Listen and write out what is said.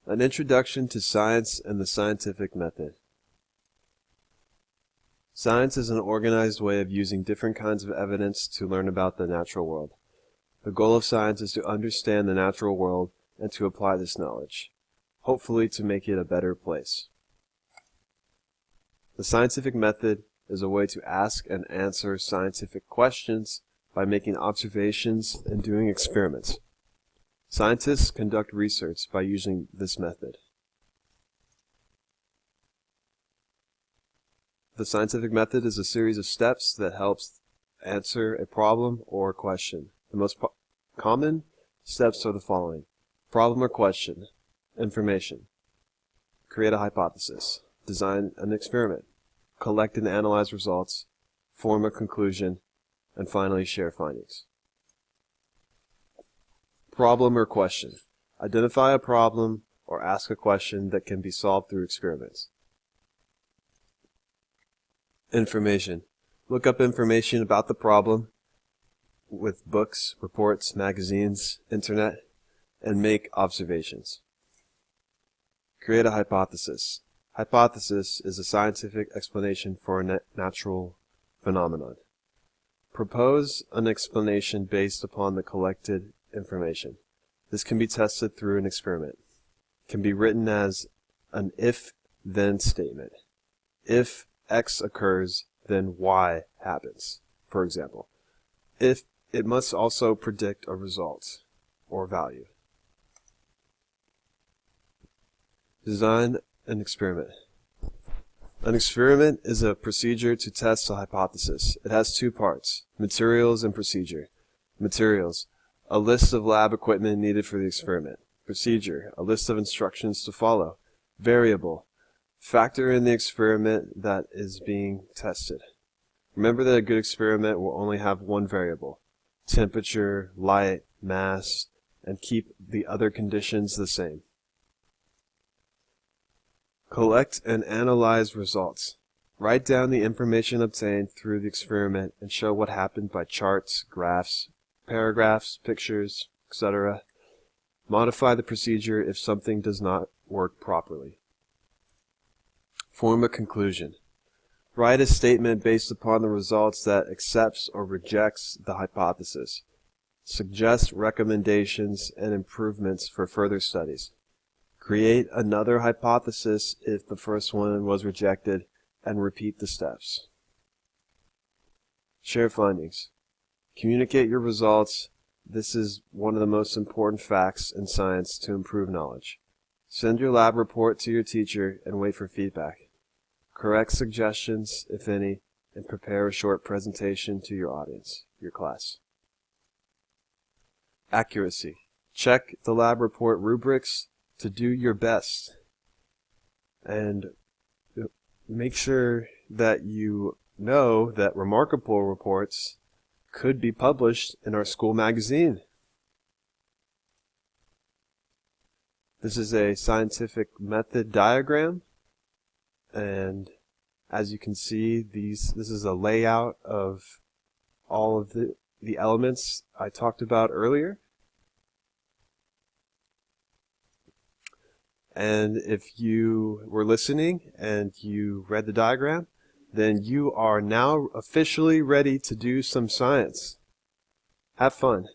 An introduction to science and the scientific method. Science is an organized way of using different kinds of evidence to learn about the natural world. The goal of science is to understand the natural world and to apply this knowledge, hopefully to make it a better place. The scientific method is a way to ask and answer scientific questions by making observations and doing experiments. Scientists conduct research by using this method. The scientific method is a series of steps that helps answer a problem or a question. The most common steps are the following: problem or question, information, create a hypothesis, design an experiment, collect and analyze results, form a conclusion, and finally share findings. Problem or question. Identify a problem or ask a question that can be solved through experiments. Information. Look up information about the problem with books, reports, magazines, internet, and make observations. Create a hypothesis. Hypothesis is a scientific explanation for a natural phenomenon. Propose an explanation based upon the collected information. This can be tested through an experiment. It can be written as an if-then statement. If X occurs, then Y happens, for example. If it must also predict a result or value. Design an experiment. An experiment is a procedure to test a hypothesis. It has two parts: materials and procedure. Materials: a list of lab equipment needed for the experiment. Procedure: a list of instructions to follow. Variable: factor in the experiment that is being tested. Remember that a good experiment will only have one variable: temperature, light, mass, and keep the other conditions the same. Collect and analyze results. Write down the information obtained through the experiment and show what happened by charts, graphs, paragraphs, pictures, etc. Modify the procedure if something does not work properly. Form a conclusion. Write a statement based upon the results that accepts or rejects the hypothesis. Suggest recommendations and improvements for further studies. Create another hypothesis if the first one was rejected, and repeat the steps. Share findings. Communicate your results. This is one of the most important facts in science to improve knowledge. Send your lab report to your teacher and wait for feedback. Correct suggestions, if any, and prepare a short presentation to your audience, your class. Accuracy. Check the lab report rubrics to do your best. And make sure that you know that remarkable reports could be published in our school magazine. This is a scientific method diagram, and as you can see, this is a layout of all of the elements I talked about earlier. And if you were listening and you read the diagram, then you are now officially ready to do some science. Have fun.